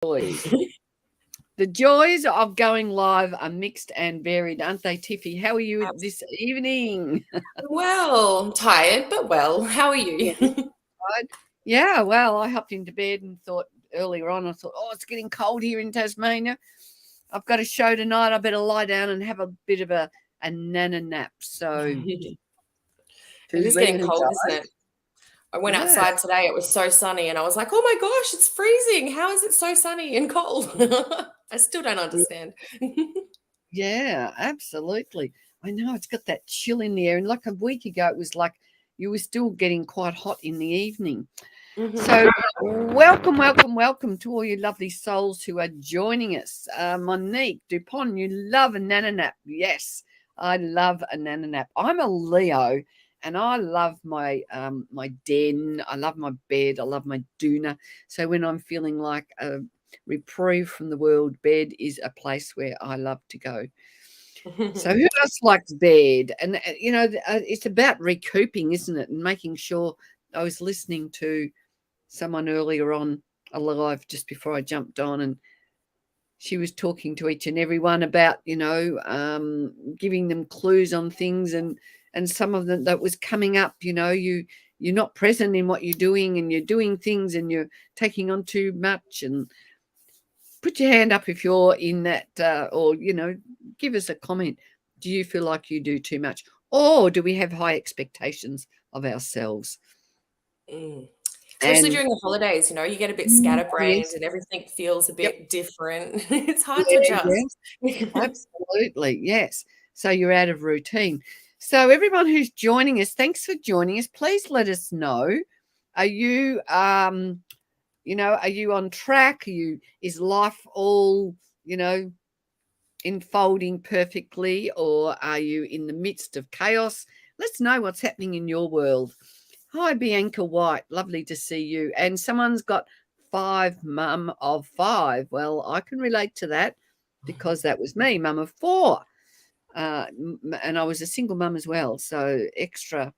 joys. The joys of going live are mixed and varied, aren't they, Tiffy? How are you this evening? Well, tired, but well. How are you? Right? Yeah, well, I hopped into bed and thought earlier on, I thought, oh, it's getting cold here in Tasmania. I've got a show tonight. I better lie down and have a bit of a nana nap. So It to is getting cold, isn't re-energize. it? I went Yeah. outside today. It was so sunny, and I was like, "Oh my gosh, it's freezing! How is it so sunny and cold?" I still don't understand. Yeah, absolutely. I know it's got that chill in the air. And like a week ago, it was like you were still getting quite hot in the evening. Mhm. So, welcome, welcome, welcome to all you lovely souls who are joining us. Monique Dupont, you love a nana nap. Yes, I love a nana nap. I'm a Leo, and I love my den. I love my bed. I love my doona. So when I'm feeling like a reprieve from the world, bed is a place where I love to go. So who else likes bed? And it's about recouping, isn't it? And making sure. I was listening to someone earlier on a live just before I jumped on, and she was talking to each and every one about giving them clues on things, and some of them that was coming up. You're not present in what you're doing, and you're doing things, and you're taking on too much. And put your hand up if you're in that, or give us a comment. Do you feel like you do too much, or do we have high expectations of ourselves? Mm. Especially And during the holidays, you get a bit scatterbrained yes, and everything feels a yep, bit different. It's hard to yeah, adjust. yes. Absolutely, yes. So you're out of routine. So everyone who's joining us, thanks for joining us. Please let us know. Are you are you on track? Is life all, unfolding perfectly, or are you in the midst of chaos? Let's know what's happening in your world. Hi, Bianca White. Lovely to see you. And someone's got five, mum of five. Well, I can relate to that because that was me, mum of four. And I was a single mum as well. So extra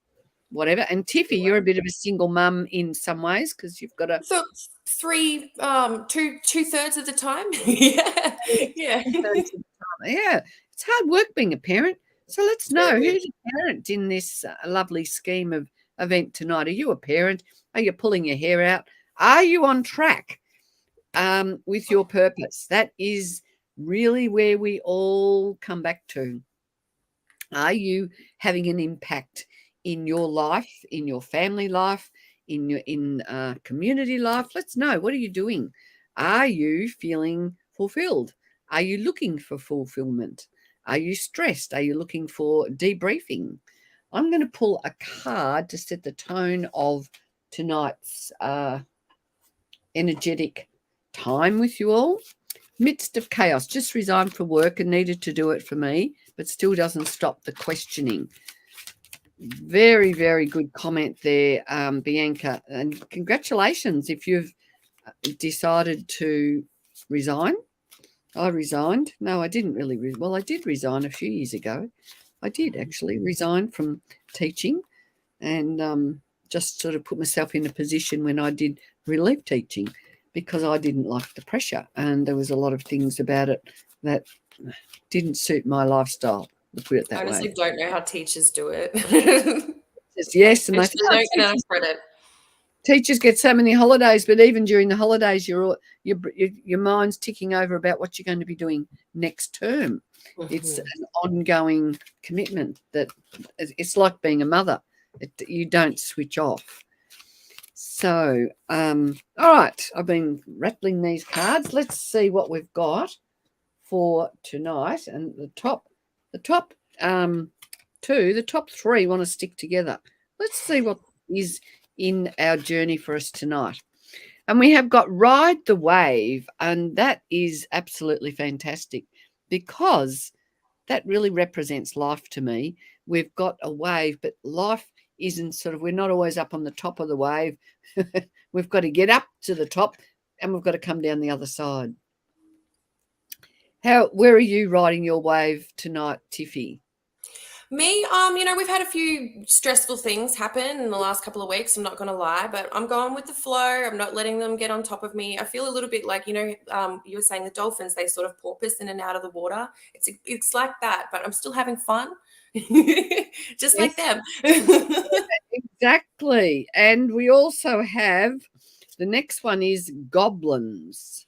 whatever. And Tiffy, you're a bit of a single mum in some ways because you've got a So two-thirds of the time. Yeah. Yeah. two-thirds of the time. Yeah, it's hard work being a parent. So let's know Very. who's a parent in this lovely scheme of event tonight. Are you a parent? Are you pulling your hair out? Are you on track with your purpose? That is really where we all come back to. Are you having an impact in your life, in your family life, in your community life? Let's know. What are you doing? Are you feeling fulfilled? Are you looking for fulfillment? Are you stressed? Are you looking for debriefing? I'm going to pull a card to set the tone of tonight's energetic time with you all. Midst of chaos, just resigned from work and needed to do it for me, but still doesn't stop the questioning. Very, very good comment there, Bianca. And congratulations if you've decided to resign. I resigned. No, I didn't really. Well, I did resign a few years ago. I did actually resign from teaching and just sort of put myself in a position when I did relief teaching because I didn't like the pressure. And there was a lot of things about it that didn't suit my lifestyle, to put it I that way. honestly don't know how teachers do it. Yes, and They they think, oh, don't get enough credit. teachers get so many holidays, but even during the holidays, your mind's ticking over about what you're going to be doing next term. It's Mhm. an ongoing commitment that it's like being a mother. You don't switch off. So, all right, I've been rattling these cards. Let's see what we've got for tonight. And the top two, the top three want to stick together. Let's see what is in our journey for us tonight. And we have got Ride the Wave, and that is absolutely fantastic because that really represents life to me. We've got a wave, but life isn't sort of, we're not always up on the top of the wave. We've got to get up to the top and we've got to come down the other side. Where are you riding your wave tonight, Tiffy? Me, we've had a few stressful things happen in the last couple of weeks. I'm not going to lie, but I'm going with the flow. I'm not letting them get on top of me. I feel a little bit like, you were saying the dolphins, they sort of porpoise in and out of the water. It's like that, but I'm still having fun, just like Yes, them. exactly. And we also have the next one is goblins.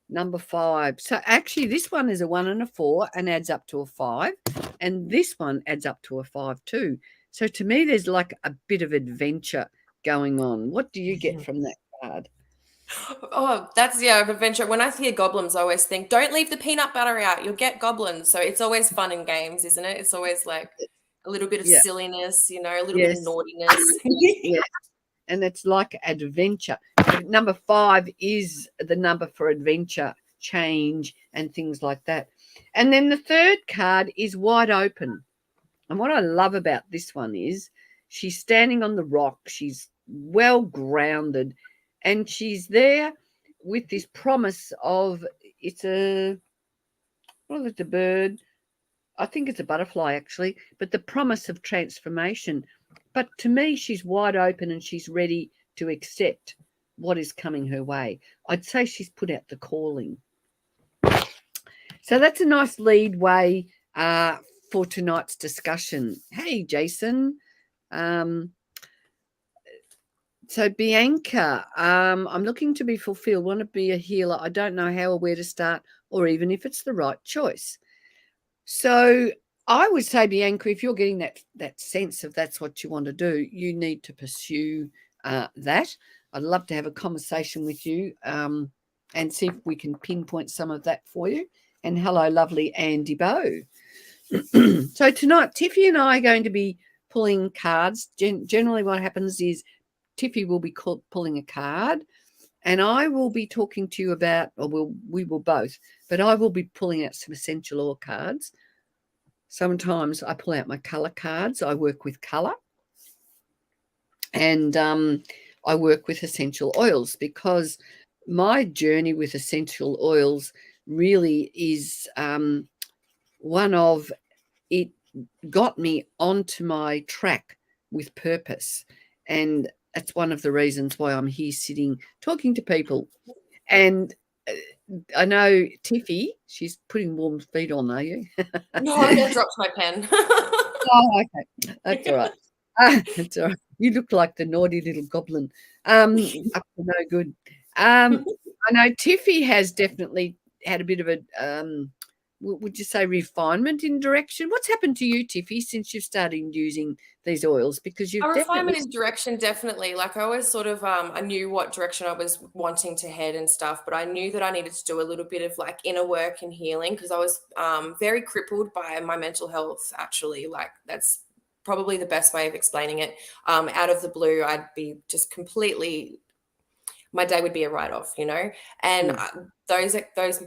Number 5. So actually, this one is a 1 and a 4 and adds up to a 5. And this one adds up to a 5 too. So to me, there's like a bit of adventure going on. What do you get from that card? Oh, that's adventure. When I hear goblins, I always think, don't leave the peanut butter out. You'll get goblins. So it's always fun in games, isn't it? It's always like a little bit of Yeah. silliness, a little bit of Yes. naughtiness. Yeah. And it's like adventure. Number 5 is the number for adventure, change, and things like that. And then the third card is wide open. And what I love about this one is she's standing on the rock. She's well grounded, and she's there with this promise of it's a what is it, a bird? I think it's a butterfly actually, but the promise of transformation. But to me, she's wide open and she's ready to accept what is coming her way. I'd say she's put out the calling. So that's a nice lead way for tonight's discussion. Hey, Jason. So Bianca, I'm looking to be fulfilled, want to be a healer. I don't know how or where to start or even if it's the right choice. So I would say, Bianca, if you're getting that sense of that's what you want to do, you need to pursue that. I'd love to have a conversation with you and see if we can pinpoint some of that for you. And hello, lovely Andy Bow. So tonight, Tiffy and I are going to be pulling cards. Generally what happens is Tiffy will be pulling a card and I will be talking to you about, or we will both, but I will be pulling out some essential oil cards. Sometimes I pull out my colour cards. I work with colour. And I work with essential oils because my journey with essential oils really is one of it got me onto my track with purpose. And that's one of the reasons why I'm here sitting talking to people. And I know Tiffy, she's putting warm feet on, are you? No, I'm going to drop my pen. Oh, okay. That's all right. That's all right. You look like the naughty little goblin. Up to no good. I know Tiffy has definitely had a bit of a would you say refinement in direction? What's happened to you, Tiffy, since you've started using these oils? Because you've A refinement definitely in direction, definitely. Like I always sort of, I knew what direction I was wanting to head and stuff, but I knew that I needed to do a little bit of like inner work and healing because I was very crippled by my mental health, actually. Like that's probably the best way of explaining it. Out of the blue, I'd be just completely, my day would be a write-off, and those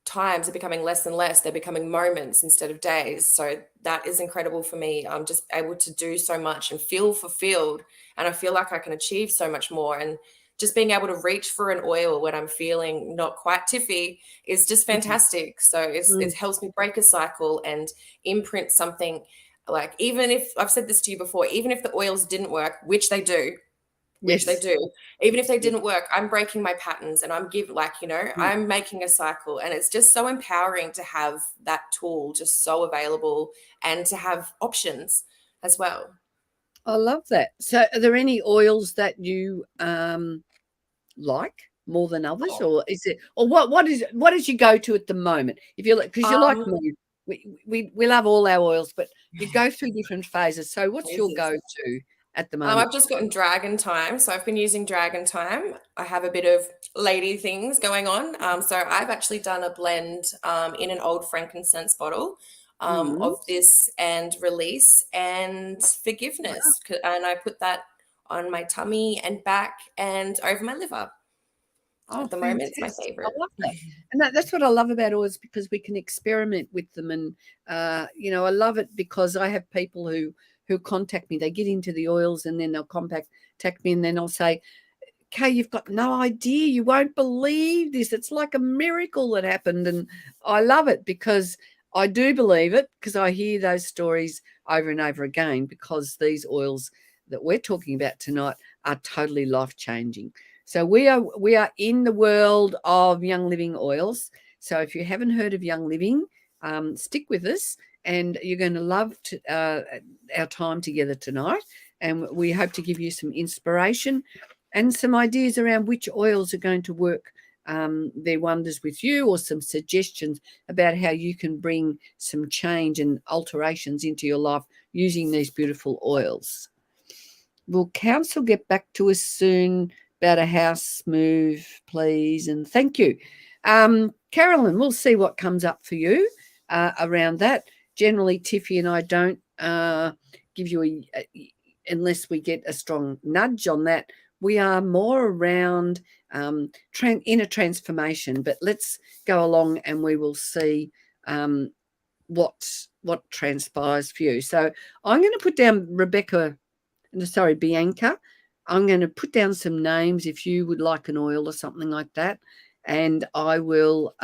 times are becoming less and less. They're becoming moments instead of days. So that is incredible for me. I'm just able to do so much and feel fulfilled. And I feel like I can achieve so much more. And just being able to reach for an oil when I'm feeling not quite tiffy is just fantastic. So it helps me break a cycle and imprint something. Like, even if I've said this to you before, even if the oils didn't work, which they do, even if they didn't work, I'm breaking my patterns and I'm I'm making a cycle. And it's just so empowering to have that tool just so available and to have options as well. I love that. So are there any oils that you like more than others, or is it, or what is your go-to at the moment? If you're like, because you're like me, we love all our oils, but you go through different phases. So what's your go-to at the moment? I've just gotten Dragon Time. So I've been using Dragon Time. I have a bit of lady things going on. So I've actually done a blend in an old frankincense bottle of this and release and forgiveness. And I put that on my tummy and back and over my liver. Oh, at the moment, it's my favorite. I love that. And that's what I love about oils, because we can experiment with them. And, I love it because I have people who contact me. They get into the oils and then they'll contact me and then I'll say, Kay, you've got no idea. You won't believe this. It's like a miracle that happened. And I love it because I do believe it, because I hear those stories. over and over again, because these oils that we're talking about tonight are totally life-changing. So we are in the world of Young Living oils. So if you haven't heard of Young Living, stick with us, and you're going to love our time together tonight. And we hope to give you some inspiration and some ideas around which oils are going to work their wonders with you, or some suggestions about how you can bring some change and alterations into your life using these beautiful oils. Will council get back to us soon about a house move, please? And thank you. Carolyn, we'll see what comes up for you around that. Generally, Tiffy and I don't give you unless we get a strong nudge on that. We are more around inner transformation, but let's go along and we will see what transpires for you. So I'm going to put down Bianca. I'm going to put down some names if you would like an oil or something like that, and I will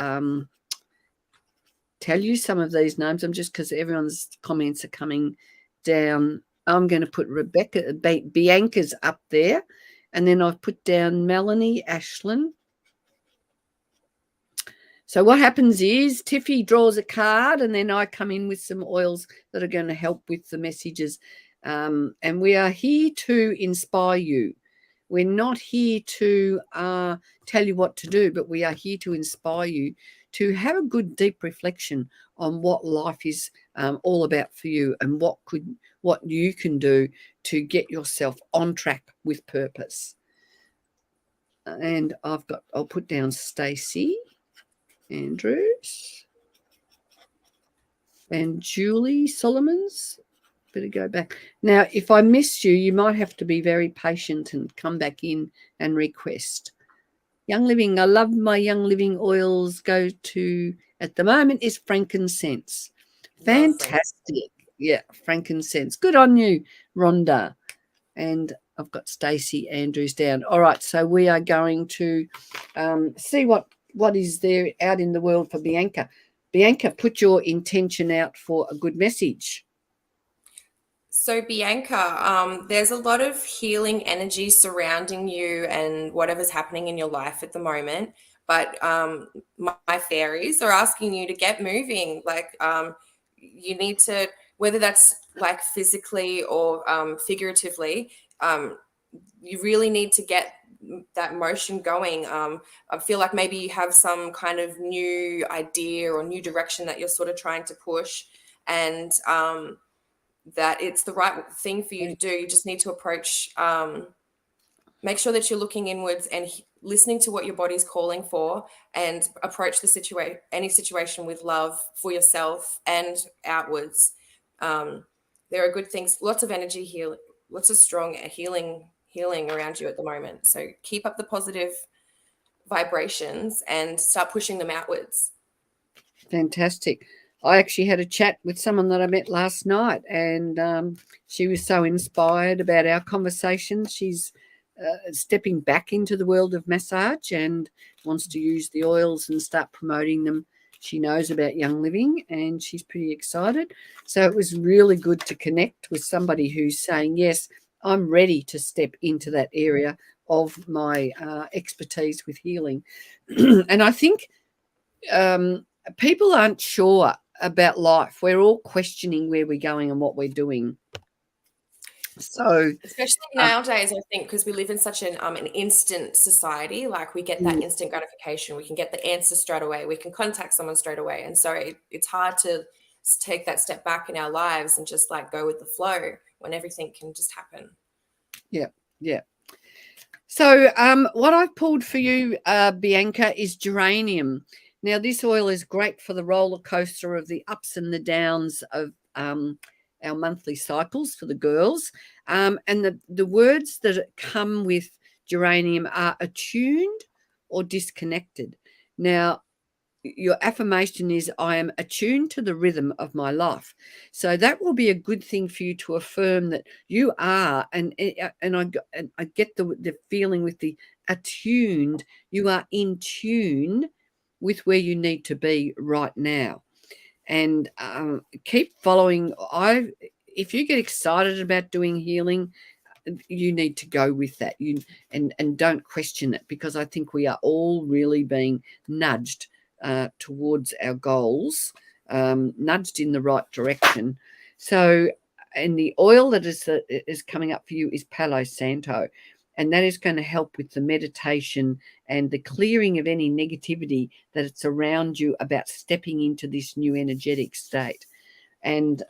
tell you some of these names. I'm just, because everyone's comments are coming down, I'm going to put Bianca's up there, and then I've put down Melanie, Ashlyn. So what happens is Tiffy draws a card, and then I come in with some oils that are going to help with the messages. And we are here to inspire you. We're not here to tell you what to do, but we are here to inspire you to have a good, deep reflection on what life is all about for you, and what you can do to get yourself on track with purpose. And I'll put down Stacey Andrews and Julie Solomons. Better go back. Now, if I missed you, you might have to be very patient and come back in and request. Young Living, I love my Young Living oils. Go to, at the moment, is frankincense. Fantastic. Yeah, frankincense. Good on you, Rhonda. And I've got Stacey Andrews down. All right, so we are going to see what is there out in the world for Bianca. Bianca, put your intention out for a good message. So Bianca, there's a lot of healing energy surrounding you and whatever's happening in your life at the moment. But my fairies are asking you to get moving. Like you need to, whether that's like physically or figuratively, you really need to get that motion going. I feel like maybe you have some kind of new idea or new direction that you're sort of trying to push, and that it's the right thing for you to do. You just need to approach, make sure that you're looking inwards and listening to what your body's calling for, and approach the any situation with love for yourself and outwards. There are good things, lots of energy healing, lots of strong healing around you at the moment. So keep up the positive vibrations and start pushing them outwards. Fantastic. I actually had a chat with someone that I met last night, and she was so inspired about our conversation. She's stepping back into the world of massage and wants to use the oils and start promoting them. She knows about Young Living and she's pretty excited. So it was really good to connect with somebody who's saying, yes, I'm ready to step into that area of my expertise with healing. And I think people aren't sure about life. We're all questioning where we're going and what we're doing. So especially nowadays, I think, because we live in such an instant society, like we get that instant gratification, we can get the answer straight away, we can contact someone straight away, and so it's hard to take that step back in our lives and just like go with the flow when everything can just happen. Yeah. So what I've pulled for you, Bianca, is geranium. Now, this oil is great for the roller coaster of the ups and the downs of our monthly cycles for the girls. And the words that come with geranium are attuned or disconnected. Now, your affirmation is, I am attuned to the rhythm of my life. So that will be a good thing for you to affirm that you are, and I get the feeling with the attuned, you are in tune with where you need to be right now. And keep following. if you get excited about doing healing, you need to go with that. And don't question it, because I think we are all really being nudged towards our goals, nudged in the right direction. So, and the oil that is coming up for you is Palo Santo, and that is going to help with the meditation and the clearing of any negativity that it's around you about stepping into this new energetic state. And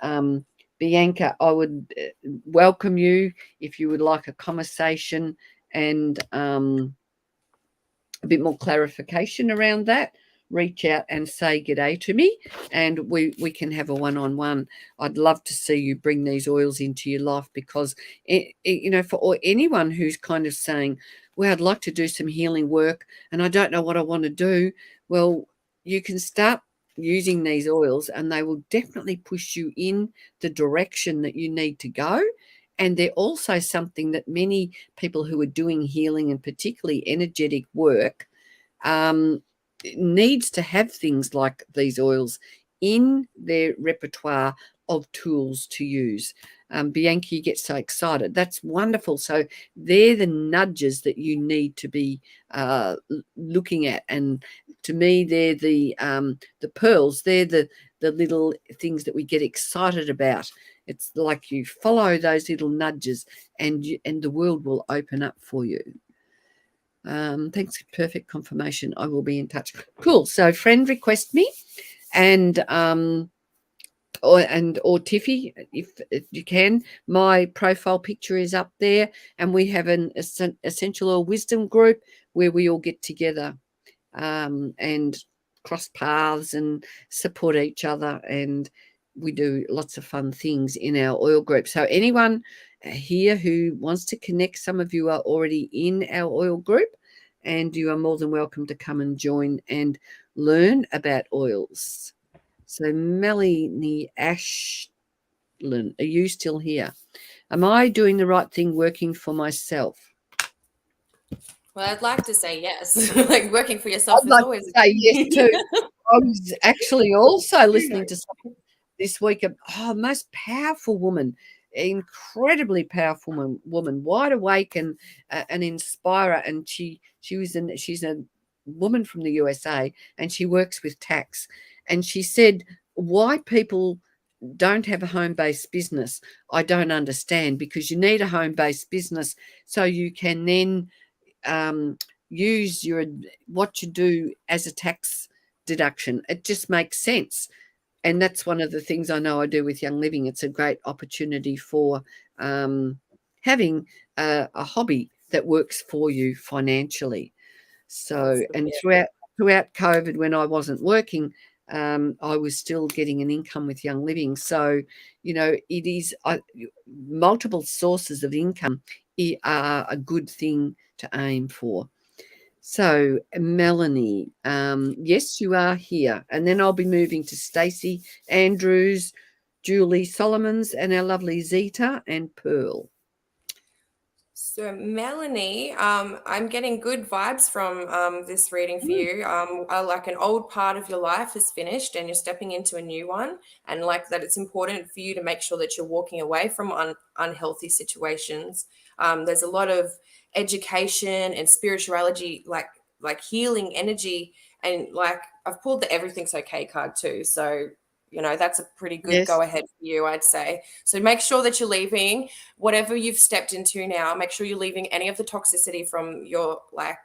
Bianca, I would welcome you if you would like a conversation and a bit more clarification around that. Reach out and say g'day to me, and we can have a one-on-one. I'd love to see you bring these oils into your life, because for anyone who's kind of saying, well, I'd like to do some healing work and I don't know what I want to do, well, you can start using these oils and they will definitely push you in the direction that you need to go. And they're also something that many people who are doing healing and particularly energetic work needs to have things like these oils in their repertoire of tools to use. Bianca, you get so excited. That's wonderful. So they're the nudges that you need to be looking at. And to me, they're the pearls. They're the little things that we get excited about. It's like you follow those little nudges and the world will open up for you. Thanks, perfect confirmation. I will be in touch. Cool. So friend request me, and or Tiffy, if you can. My profile picture is up there, and we have an essential oil wisdom group where we all get together and cross paths and support each other, and we do lots of fun things in our oil group. So anyone here who wants to connect, some of you are already in our oil group, and you are more than welcome to come and join and learn about oils. So Melanie Ashland, are you still here? Am I doing the right thing working for myself? Well, I'd like to say yes. Like working for yourself I'd like always to say yes too. I was actually also listening to something this week. Most powerful woman, incredibly powerful woman, wide awake and an inspirer. And she's a woman from the USA, and she works with tax. And she said, why people don't have a home-based business, I don't understand, because you need a home-based business so you can then use what you do as a tax deduction. It just makes sense. And that's one of the things I know I do with Young Living. It's a great opportunity for having a hobby that works for you financially. So, and throughout COVID, when I wasn't working, I was still getting an income with Young Living. So, it is multiple sources of income are a good thing to aim for. So, Melanie, yes, you are here. And then I'll be moving to Stacey Andrews, Julie Solomons, and our lovely Zeta and Pearl. So Melanie, I'm getting good vibes from this reading for you. Like an old part of your life is finished and you're stepping into a new one, and like that it's important for you to make sure that you're walking away from unhealthy situations. There's a lot of education and spirituality, like healing energy, and like I've pulled the Everything's Okay card too. So that's a pretty good go ahead for you, I'd say. So make sure that you're leaving whatever you've stepped into now. Make sure you're leaving any of the toxicity from your, like,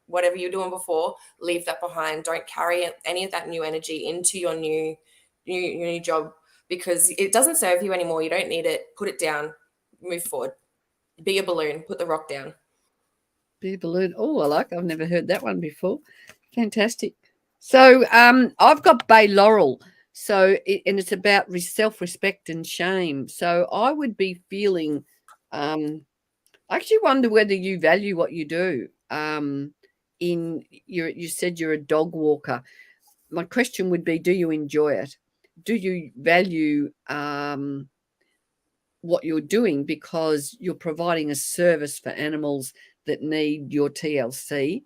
whatever you're doing before. Leave that behind. Don't carry any of that new energy into your new job, because it doesn't serve you anymore. You don't need it. Put it down. Move forward. Be a balloon. Put the rock down. Be a balloon. Oh, I've never heard that one before. Fantastic. So I've got Bay Laurel. So, and it's about self-respect and shame. So I would be feeling, I actually wonder whether you value what you do. You said you're a dog walker. My question would be, do you enjoy it? Do you value what you're doing, because you're providing a service for animals that need your TLC?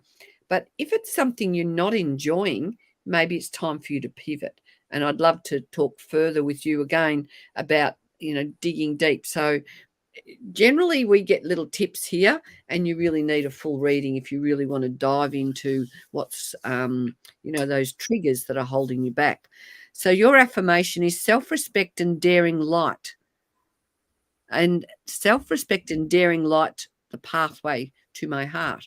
But if it's something you're not enjoying, maybe it's time for you to pivot. And I'd love to talk further with you again about digging deep. So generally we get little tips here, and you really need a full reading if you really want to dive into what's those triggers that are holding you back. So your affirmation is self-respect and daring light. And self-respect and daring light the pathway to my heart.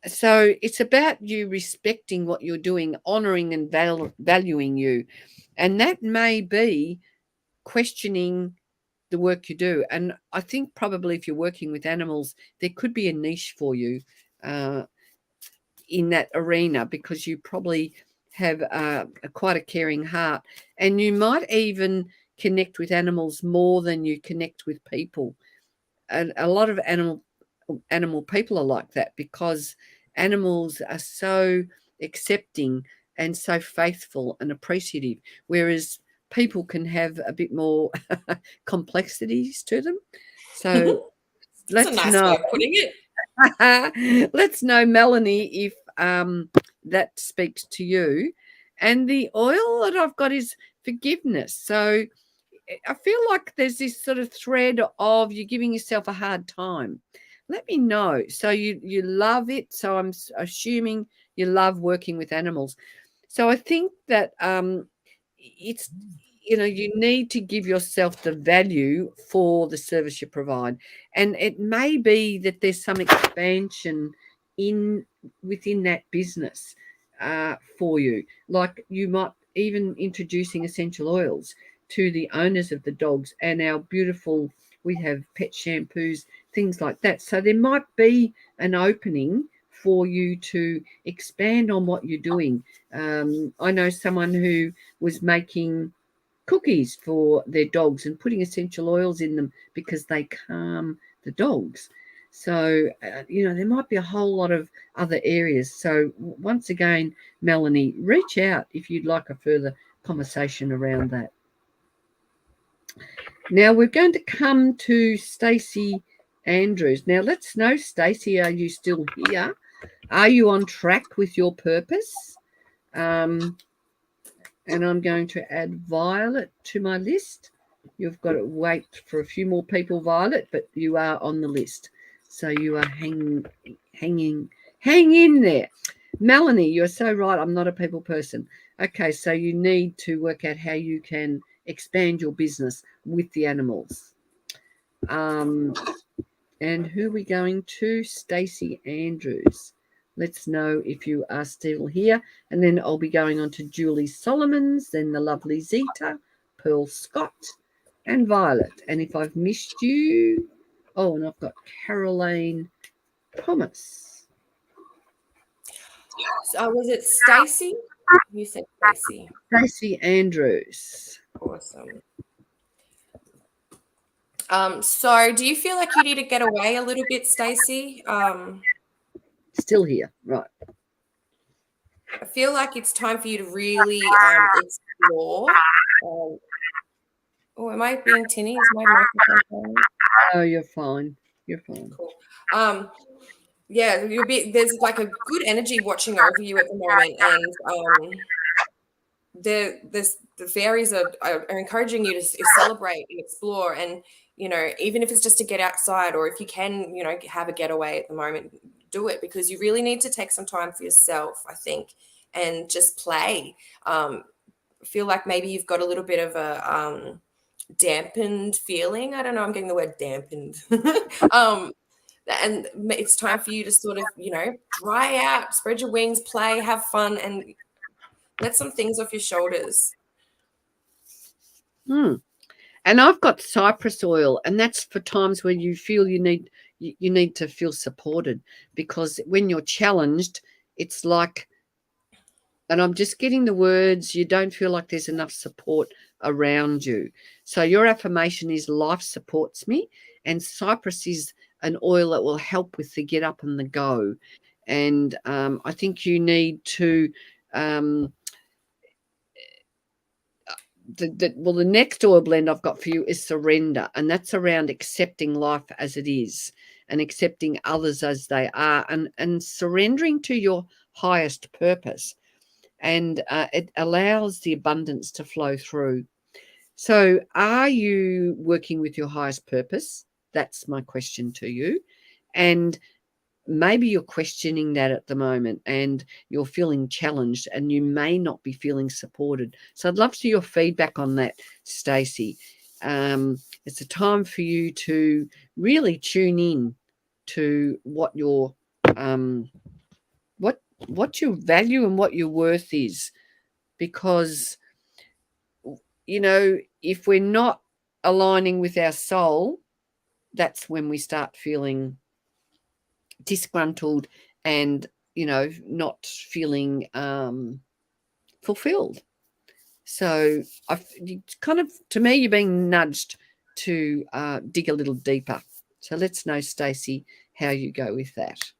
So it's about you respecting what you're doing, honoring and valuing you. And that may be questioning the work you do. And I think probably if you're working with animals, there could be a niche for you in that arena, because you probably have quite a caring heart, and you might even connect with animals more than you connect with people. And a lot of animal people are like that, because animals are so accepting and so faithful and appreciative, whereas people can have a bit more complexities to them. So That's a nice way of putting it. Let's know, Melanie, if that speaks to you. And the oil that I've got is forgiveness. So I feel like there's this sort of thread of you giving yourself a hard time. Let me know. So you love it. So I'm assuming you love working with animals. So I think that it's, you need to give yourself the value for the service you provide. And it may be that there's some expansion within that business for you. Like you might even introducing essential oils to the owners of the dogs, and our beautiful, we have pet shampoos, things like that. So there might be an opening for you to expand on what you're doing. I know someone who was making cookies for their dogs and putting essential oils in them because they calm the dogs. So, there might be a whole lot of other areas. So once again, Melanie, reach out if you'd like a further conversation around that. Now we're going to come to Stacey Andrews. Now let's know, Stacey, are you still here? Are you on track with your purpose? And I'm going to add Violet to my list. You've got to wait for a few more people, Violet, but you are on the list. So you are hang in there. Melanie, you're so right. I'm not a people person. Okay, so you need to work out how you can expand your business with the animals. And who are we going to? Stacey Andrews. Let's know if you are still here. And then I'll be going on to Julie Solomons, then the lovely Zeta, Pearl Scott, and Violet. And if I've missed you, and I've got Caroline Thomas. Was it Stacey? You said Stacey. Stacey Andrews. Awesome. So do you feel like you need to get away a little bit, Stacey? Still here, right. I feel like it's time for you to really explore. Am I being tinny? Is my microphone on? Oh, you're fine. You're fine. Cool. Yeah, there's like a good energy watching over you at the moment, and the fairies are encouraging you to celebrate and explore, and even if it's just to get outside, or if you can have a getaway at the moment, do it, because you really need to take some time for yourself, I think, and just play. I feel like maybe you've got a little bit of a dampened feeling. I don't know, I'm getting the word dampened. And it's time for you to sort of dry out, spread your wings, play, have fun, and let some things off your shoulders. And I've got cypress oil, and that's for times where you feel you need to feel supported, because when you're challenged, it's like, and I'm just getting the words, you don't feel like there's enough support around you. So your affirmation is life supports me, and cypress is an oil that will help with the get up and the go. And I think you need to the next oil blend I've got for you is surrender, and that's around accepting life as it is and accepting others as they are, and surrendering to your highest purpose. And it allows the abundance to flow through. So are you working with your highest purpose? That's my question to you. And maybe you're questioning that at the moment and you're feeling challenged and you may not be feeling supported. So I'd love to hear your feedback on that, Stacey. It's a time for you to really tune in to what your what your value and what your worth is, because if we're not aligning with our soul, that's when we start feeling disgruntled and not feeling fulfilled. So kind of, to me, you're being nudged to dig a little deeper. So let's know, Stacey, how you go with that.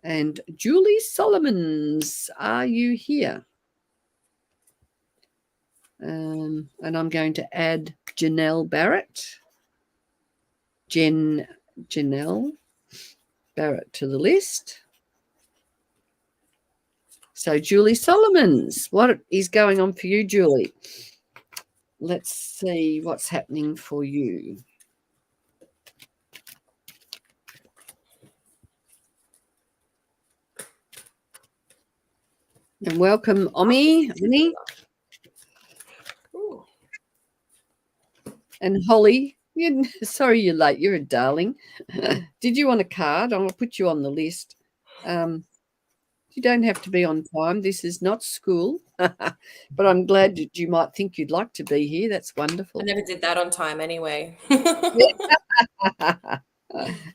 And Julie Solomons, are you here? And I'm going to add Janelle Barrett Barrett to the list. So Julie Solomons, what is going on for you, Julie? Let's see what's happening for you. And welcome, Omi. And Holly. Sorry you're late. You're a darling. Did you want a card? I'll put you on the list. You don't have to be on time. This is not school. But I'm glad that you might think you'd like to be here. That's wonderful. I never did that on time anyway.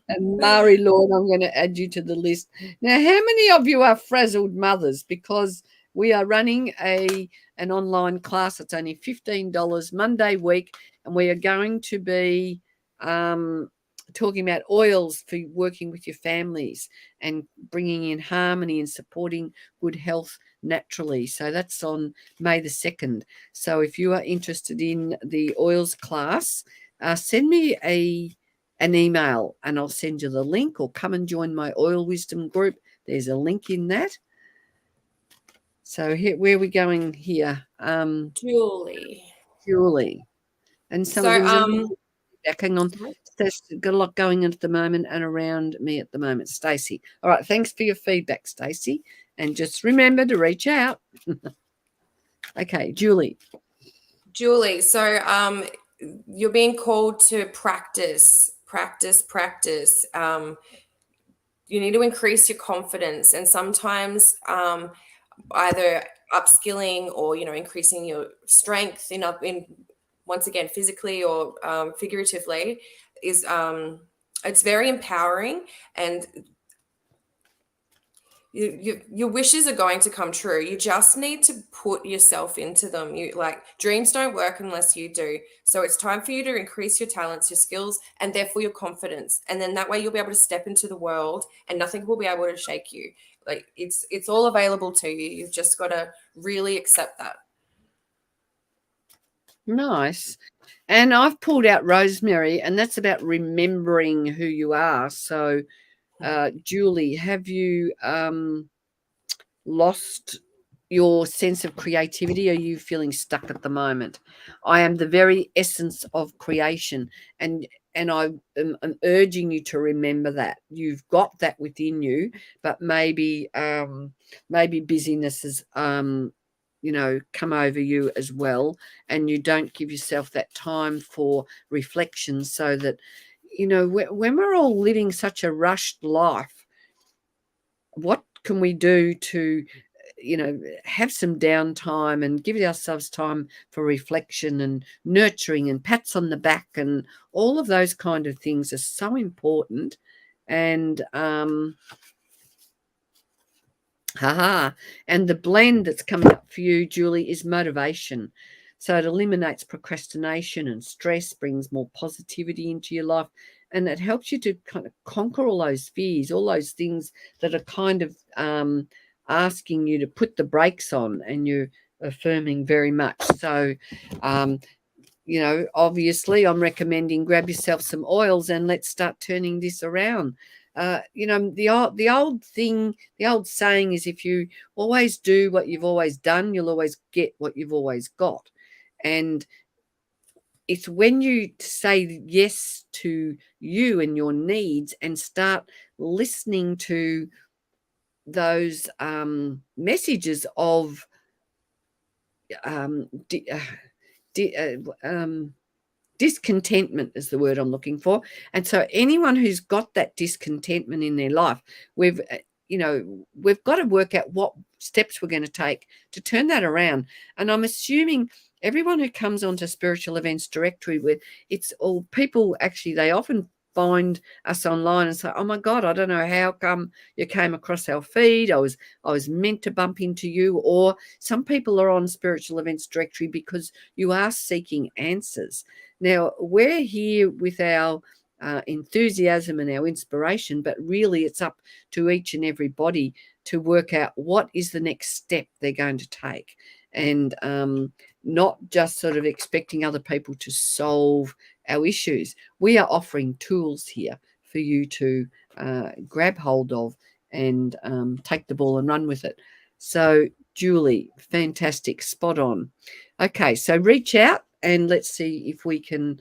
And Mari Lord, I'm going to add you to the list. Now, how many of you are frazzled mothers? Because we are running an online class. It's only $15 Monday week, and we are going to be talking about oils for working with your families and bringing in harmony and supporting good health naturally. So that's on May the 2nd. So if you are interested in the oils class, send me an email and I'll send you the link, or come and join my Oil Wisdom group. There's a link in that. So here, where are we going here? Julie. And some of them hang on. There's got a lot going on at the moment and around me at the moment. Stacey. All right, thanks for your feedback, Stacey. And just remember to reach out. Okay, Julie. So you're being called to practice. You need to increase your confidence, and sometimes either upskilling or increasing your strength in once again physically or figuratively is it's very empowering, and your wishes are going to come true. You just need to put yourself into them. Dreams don't work unless you do. So it's time for you to increase your talents, your skills, and therefore your confidence. And then that way you'll be able to step into the world and nothing will be able to shake you. It's all available to you. You've just got to really accept that. Nice. And I've pulled out Rosemary, and that's about remembering who you are. So Julie, have you lost your sense of creativity? Are you feeling stuck at the moment? I am the very essence of creation, and I'm urging you to remember that. You've got that within you, but maybe busyness has come over you as well, and you don't give yourself that time for reflection, so that when we're all living such a rushed life, what can we do to have some downtime and give ourselves time for reflection and nurturing and pats on the back, and all of those kind of things are so important. And and the blend that's coming up for you, Julie, is motivation. So it eliminates procrastination and stress, brings more positivity into your life, and it helps you to kind of conquer all those fears, all those things that are kind of asking you to put the brakes on, and you're affirming very much. So, obviously I'm recommending grab yourself some oils and let's start turning this around. The old saying is, if you always do what you've always done, you'll always get what you've always got. And it's when you say yes to you and your needs and start listening to those messages of um, di- uh, di- discontentment is the word I'm looking for. And so anyone who's got that discontentment in their life, we've we've got to work out what steps we're going to take to turn that around. And I'm assuming everyone who comes onto Spiritual Events Directory, where it's all people, actually they often find us online and say, oh my God, I don't know how come you came across our feed. I was meant to bump into you. Or some people are on Spiritual Events Directory because you are seeking answers. Now, we're here with our enthusiasm and our inspiration, but really it's up to each and everybody to work out what is the next step they're going to take, and not just sort of expecting other people to solve our issues. We are offering tools here for you to grab hold of and take the ball and run with it. So, Julie, fantastic, spot on. Okay, so reach out and let's see if we can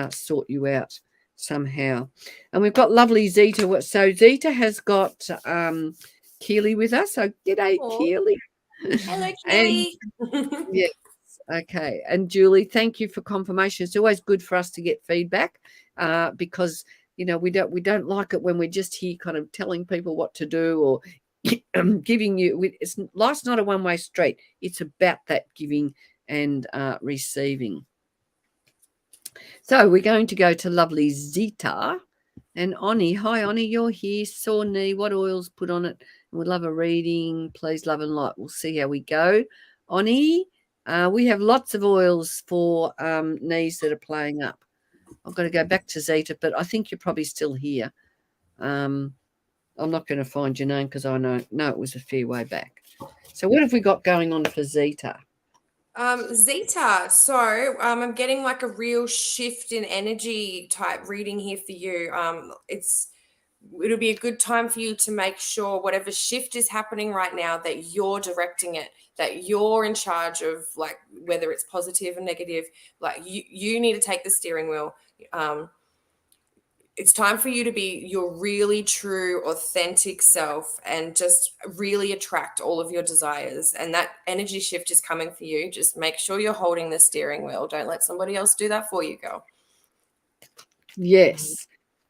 sort you out somehow. And we've got lovely Zeta. So Zeta has got Keely with us. So g'day, Oh, Keely. hello, And Keely. yes, okay. And Julie, thank you for confirmation. It's always good for us to get feedback because we don't like it when we're just here kind of telling people what to do or giving you. Life's not a one-way street. It's about that giving and receiving. So we're going to go to lovely Zita and Oni. Hi, Oni, you're here. Sore knee. What oils put on it? We'd love a reading. Please, love and light. We'll see how we go. Oni, we have lots of oils for knees that are playing up. I've got to go back to Zita, but I think you're probably still here. I'm not going to find your name because I know it was a fair way back. So what have we got going on for Zita? Zeta, so I'm getting like a real shift in energy type reading here for you. It'll be a good time for you to make sure whatever shift is happening right now that you're directing it, that you're in charge of, like, whether it's positive or negative. Like you need to take the steering wheel. It's time for you to be your really true, authentic self and just really attract all of your desires. And that energy shift is coming for you. Just make sure you're holding the steering wheel. Don't let somebody else do that for you, girl. Yes,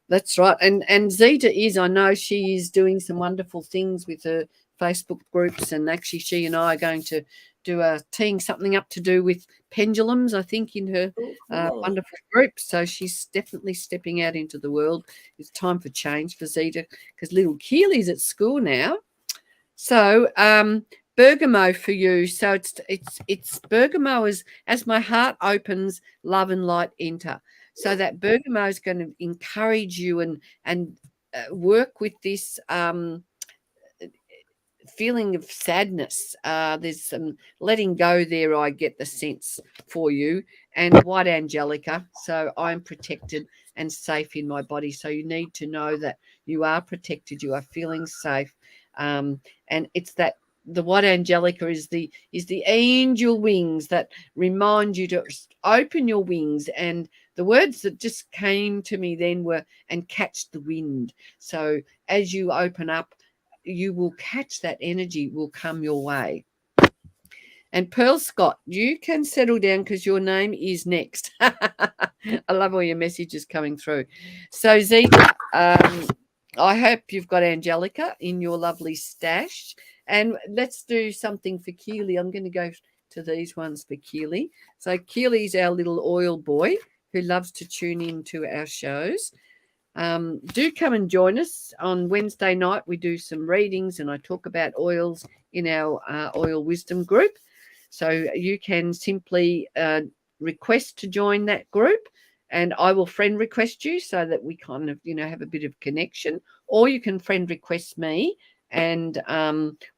that's right. And Zeta is, I know she is doing some wonderful things with her Facebook groups, and actually she and I are going to do teeing something up to do with pendulums, I think, in her Cool. wonderful group. So she's definitely stepping out into the world. It's time for change for Zeta because little Keely's at school now. So Bergamo for you. So it's Bergamo as my heart opens, love and light enter. So that Bergamo is going to encourage you and work with this feeling of sadness. There's some letting go there. I get the sense for you, and white angelica. So I'm protected and safe in my body. So you need to know that you are protected. You are feeling safe, and it's that the white angelica is the angel wings that remind you to open your wings. And the words that just came to me then were and catch the wind. So as you open up, you will catch that energy will come your way. And Pearl Scott, you can settle down because your name is next. I love all your messages coming through. So Zita, I hope you've got Angelica in your lovely stash. And let's do something for Keely. I'm going to go to these ones for Keely. So Keely's our little oil boy who loves to tune in to our shows. Do come and join us on Wednesday night. We do some readings and I talk about oils in our oil wisdom group. So you can simply request to join that group and I will friend request you so that we kind of, have a bit of connection, or you can friend request me and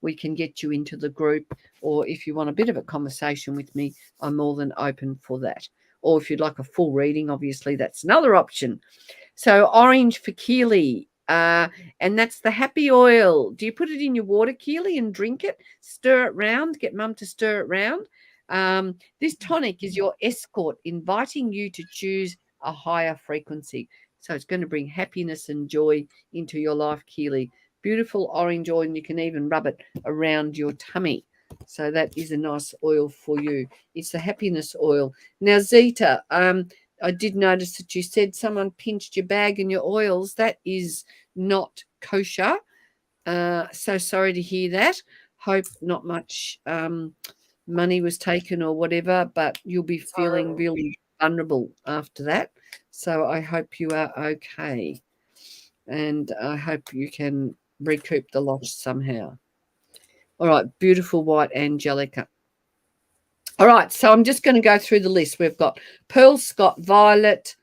we can get you into the group. Or if you want a bit of a conversation with me, I'm more than open for that. Or if you'd like a full reading, obviously that's another option. So orange for Keely, and that's the happy oil. Do you put it in your water, Keely, and drink it? Stir it round. Get mum to stir it round. This tonic is your escort, inviting you to choose a higher frequency. So it's going to bring happiness and joy into your life, Keely. Beautiful orange oil, and you can even rub it around your tummy. So that is a nice oil for you. It's the happiness oil. Now, Zita, I did notice that you said someone pinched your bag and your oils. That is not kosher. So sorry to hear that. Hope not much money was taken or whatever, but you'll be feeling really vulnerable after that. So I hope you are okay. And I hope you can recoup the loss somehow. All right, beautiful white Angelica. All right, so I'm just going to go through the list. We've got Pearl Scott, Violet,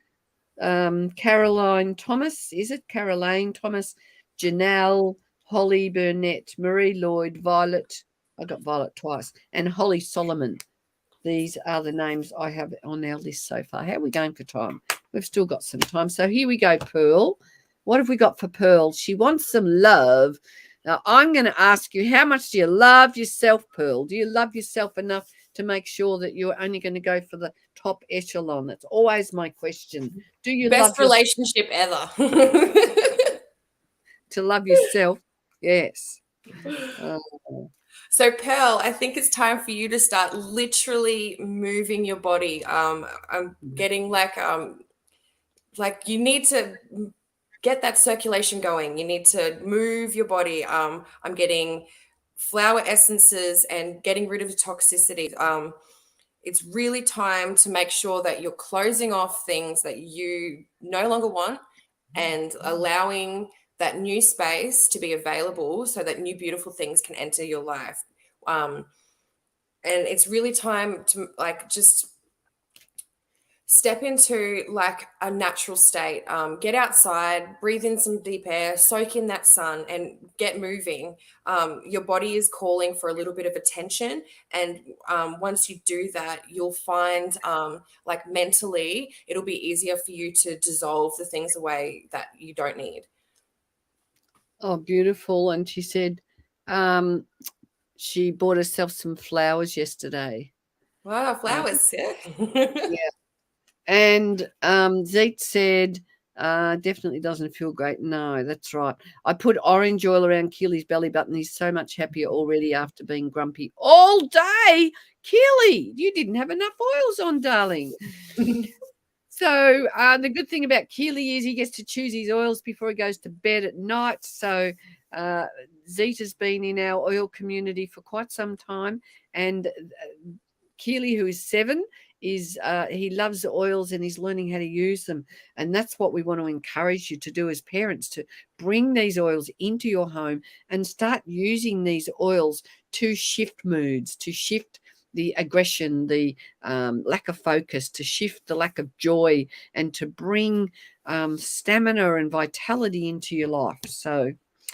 Caroline Thomas, is it? Caroline Thomas, Janelle, Holly Burnett, Marie Lloyd, Violet. I got Violet twice, and Holly Solomon. These are the names I have on our list so far. How are we going for time? We've still got some time. So here we go, Pearl. What have we got for Pearl? She wants some love. Now, I'm going to ask you, how much do you love yourself, Pearl? Do you love yourself enough to make sure that you're only going to go for the top echelon? That's always my question. Do you Best love relationship ever? to love yourself? Yes. So, Pearl, I think it's time for you to start literally moving your body. I'm getting like you need to get that circulation going. You need to move your body. I'm getting flower essences and getting rid of the toxicity. It's really time to make sure that you're closing off things that you no longer want and allowing that new space to be available so that new beautiful things can enter your life. And it's really time to just step into like a natural state. Get outside, breathe in some deep air, soak in that sun, and get moving. Your body is calling for a little bit of attention, and once you do that, you'll find like mentally it'll be easier for you to dissolve the things away that you don't need. Oh, beautiful. And she said she bought herself some flowers yesterday. Wow, flowers. Yeah. Yeah. And Zeet said, definitely doesn't feel great. No, that's right. I put orange oil around Keely's belly button. He's so much happier already after being grumpy all day. Keely, you didn't have enough oils on, darling. So the good thing about Keely is he gets to choose his oils before he goes to bed at night. So Zita's been in our oil community for quite some time, and Keely, who is 7, is he loves the oils and he's learning how to use them. And that's what we want to encourage you to do as parents, to bring these oils into your home and start using these oils to shift moods, to shift the aggression, the lack of focus, to shift the lack of joy, and to bring stamina and vitality into your life. So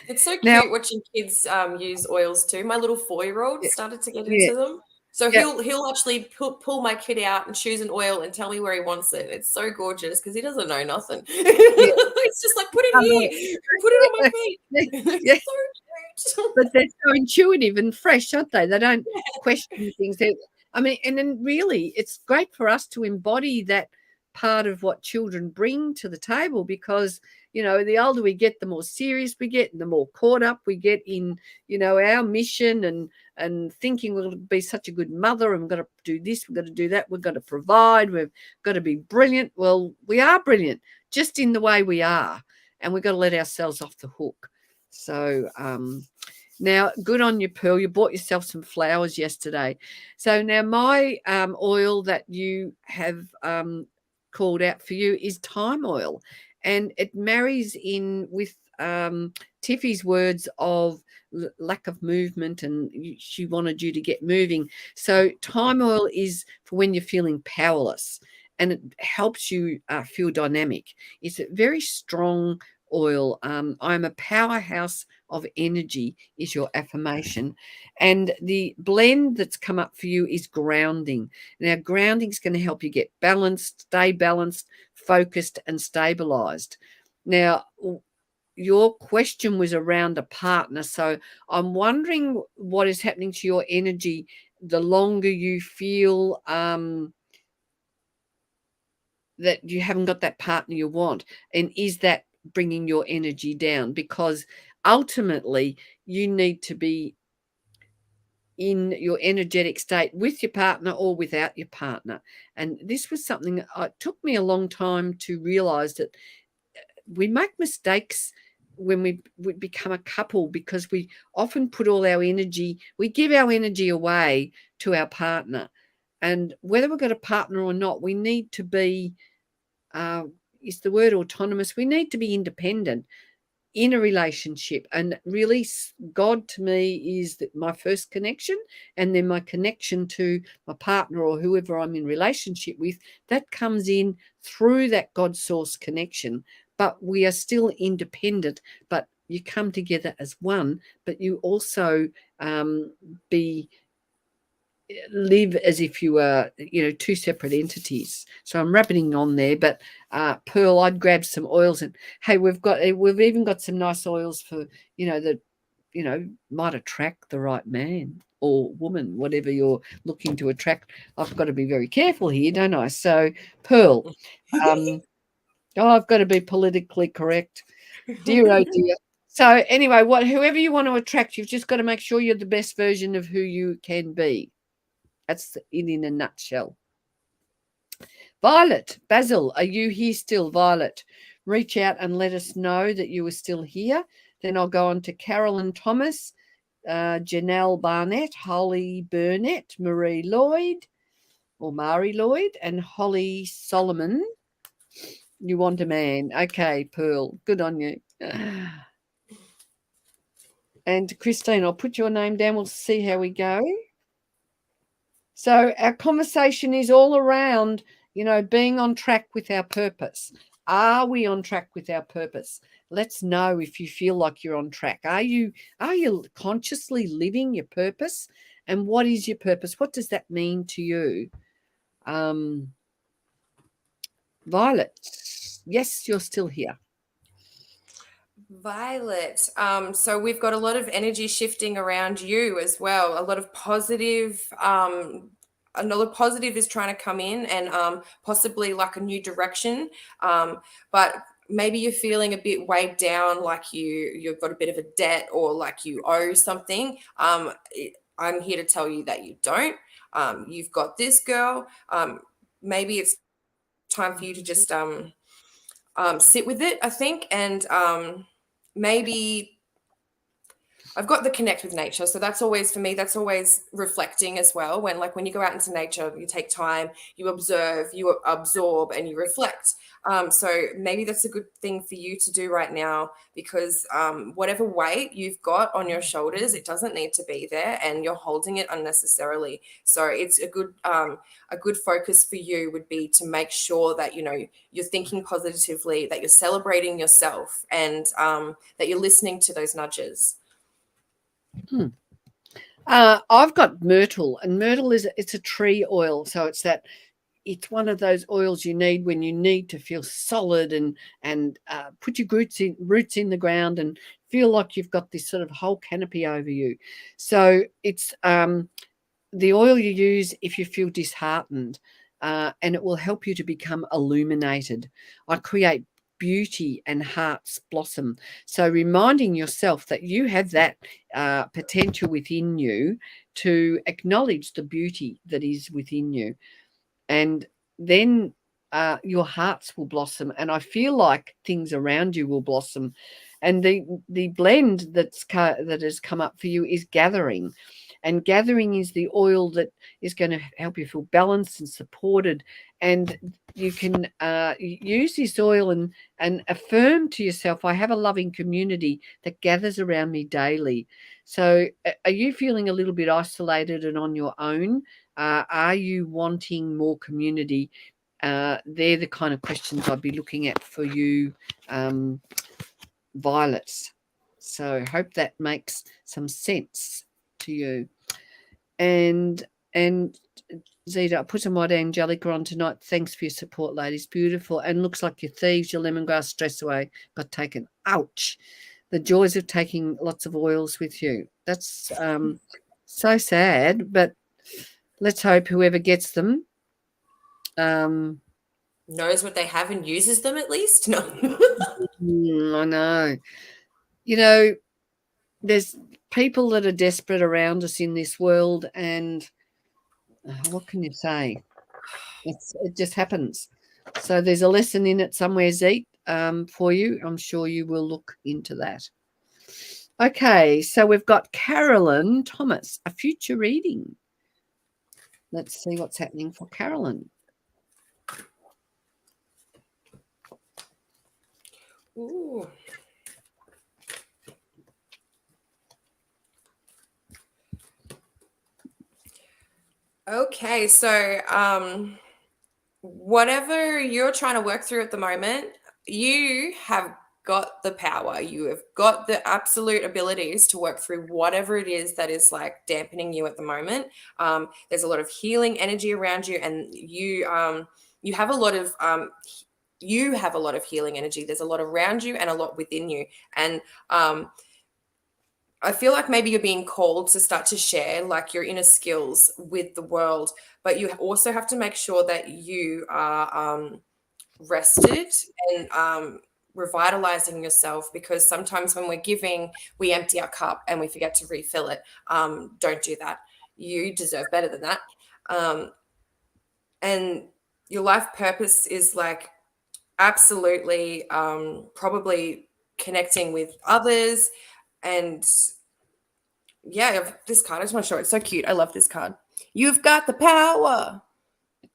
it's so now, cute watching kids use oils too. My little 4-year-old started to get yeah, into them. So yeah, he'll actually pull my kid out and choose an oil and tell me where he wants it. It's so gorgeous because he doesn't know nothing. yeah. It's just like, put it here, put it on my feet. Yeah. So cute. But they're so intuitive and fresh, aren't they? They don't question things. I mean, and then really, it's great for us to embody that part of what children bring to the table, because the older we get, the more serious we get, and the more caught up we get in our mission and thinking we'll be such a good mother, and we've got to do this, we've got to do that, we've got to provide, we've got to be brilliant. Well, we are brilliant just in the way we are, and we've got to let ourselves off the hook. So now, good on you, Pearl. You bought yourself some flowers yesterday. So now my oil that you have called out for you is thyme oil, and it marries in with Tiffy's words of lack of movement, and she wanted you to get moving. So thyme oil is for when you're feeling powerless, and it helps you feel dynamic. It's a very strong oil. I'm a powerhouse of energy is your affirmation, and the blend that's come up for you is grounding. Now, grounding is going to help you get balanced, focused, and stabilized. Now, your question was around a partner, so I'm wondering what is happening to your energy the longer you feel that you haven't got that partner you want. And is that bringing your energy down? Because ultimately you need to be in your energetic state with your partner or without your partner. And this was something that took me a long time to realize, that we make mistakes when we become a couple, because we often put all our energy, we give our energy away to our partner. And whether we've got a partner or not, we need to be, is the word autonomous? We need to be independent in a relationship. And really, God to me is my first connection, and then my connection to my partner or whoever I'm in relationship with, that comes in through that God source connection. But we are still independent, but you come together as one, but you also live as if you were, two separate entities. So I'm rabbiting on there, but Pearl, I'd grab some oils, and hey, we've even got some nice oils for, that, might attract the right man or woman, whatever you're looking to attract. I've got to be very careful here, don't I? So Pearl, I've got to be politically correct. Dear, oh dear. So anyway, whoever you want to attract, you've just got to make sure you're the best version of who you can be. That's it in a nutshell. Violet, Basil, are you here still? Violet, reach out and let us know that you are still here. Then I'll go on to Carolyn Thomas, Janelle Barnett, Holly Burnett, Marie Lloyd, or Mari Lloyd, and Holly Solomon. You want a man. Okay, Pearl, good on you. And Christine, I'll put your name down. We'll see how we go. So our conversation is all around, being on track with our purpose. Are we on track with our purpose? Let's know if you feel like you're on track. Are you consciously living your purpose? And what is your purpose? What does that mean to you? Violet, yes, you're still here. Violet, so we've got a lot of energy shifting around you as well. A lot of positive, another positive is trying to come in, and possibly like a new direction. But maybe you're feeling a bit weighed down, like you've got a bit of a debt, or like you owe something. I'm here to tell you that you don't. You've got this, girl. Maybe it's time for you to just sit with it, I think, and maybe I've got the connect with nature. So that's always, for me, that's always reflecting as well. When you go out into nature, you take time, you observe, you absorb, and you reflect. So maybe that's a good thing for you to do right now, because whatever weight you've got on your shoulders, it doesn't need to be there, and you're holding it unnecessarily. So it's a good focus for you would be to make sure that, you're thinking positively, that you're celebrating yourself, and that you're listening to those nudges. I've got myrtle, and myrtle it's a tree oil. So it's one of those oils you need when you need to feel solid and put your roots in the ground and feel like you've got this sort of whole canopy over you. So it's the oil you use if you feel disheartened, and it will help you to become illuminated. I create beauty and hearts blossom. So reminding yourself that you have that potential within you to acknowledge the beauty that is within you. And then your hearts will blossom, and I feel like things around you will blossom. And the blend that has come up for you is gathering. And gathering is the oil that is going to help you feel balanced and supported. And you can use this oil and affirm to yourself, I have a loving community that gathers around me daily. So are you feeling a little bit isolated and on your own? Are you wanting more community? They're the kind of questions I'd be looking at for you, Violets. So hope that makes some sense to you. And Zeta, I put some white Angelica on tonight. Thanks for your support, ladies. Beautiful. And looks like your thieves, your lemongrass stress away got taken. Ouch. The joys of taking lots of oils with you. That's so sad, but let's hope whoever gets them knows what they have and uses them at least. No. I know. You know, there's people that are desperate around us in this world, and what can you say? It just happens. So there's a lesson in it somewhere, Zeke, for you. I'm sure you will look into that. Okay, so we've got Carolyn Thomas, a future reading. Let's see what's happening for Carolyn. Ooh. Okay, so whatever you're trying to work through at the moment, you have got the power. You have got the absolute abilities to work through whatever it is that is like dampening you at the moment. There's a lot of healing energy around you, and you have a lot of healing energy. There's a lot around you and a lot within you, and I feel like maybe you're being called to start to share like your inner skills with the world, but you also have to make sure that you are rested and revitalizing yourself, because sometimes when we're giving, we empty our cup and we forget to refill it. Don't do that. You deserve better than that. And your life purpose is like absolutely probably connecting with others. And yeah, this card, I just want to show it. It's so cute. I love this card. You've got the power.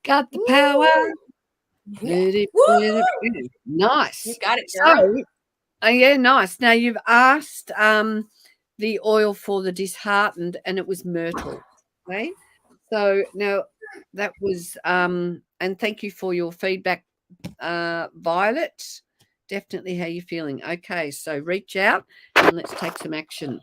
Got the power. Yeah. Nice. You got it, girl. So, yeah, nice. Now you've asked the oil for the disheartened, and it was myrtle. Okay. So now that was and thank you for your feedback, Violet. Definitely how you feeling. Okay, so reach out and let's take some action.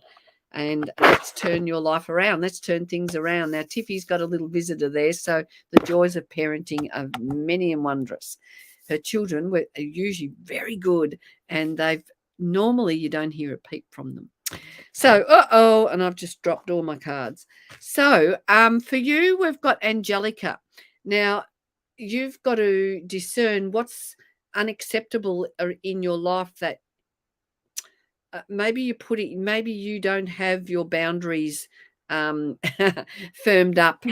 And let's turn your life around. Let's turn things around. Now, Tiffy's got a little visitor there, so the joys of parenting are many and wondrous. Her children are usually very good, and they've normally you don't hear a peep from them. So, and I've just dropped all my cards. So, for you, we've got Angelica. Now, you've got to discern what's unacceptable in your life that maybe you don't have your boundaries firmed up,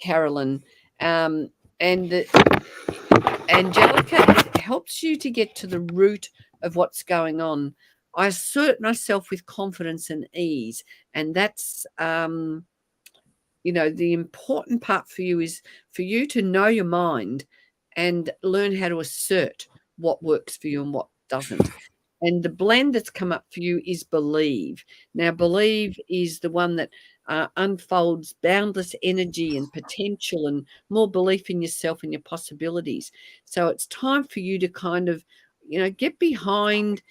Carolyn, and Angelica helps you to get to the root of what's going on. I assert myself with confidence and ease, and that's the important part for you is for you to know your mind and learn how to assert what works for you and what doesn't. And the blend that's come up for you is believe. Now, believe is the one that unfolds boundless energy and potential and more belief in yourself and your possibilities. So it's time for you to kind of, get behind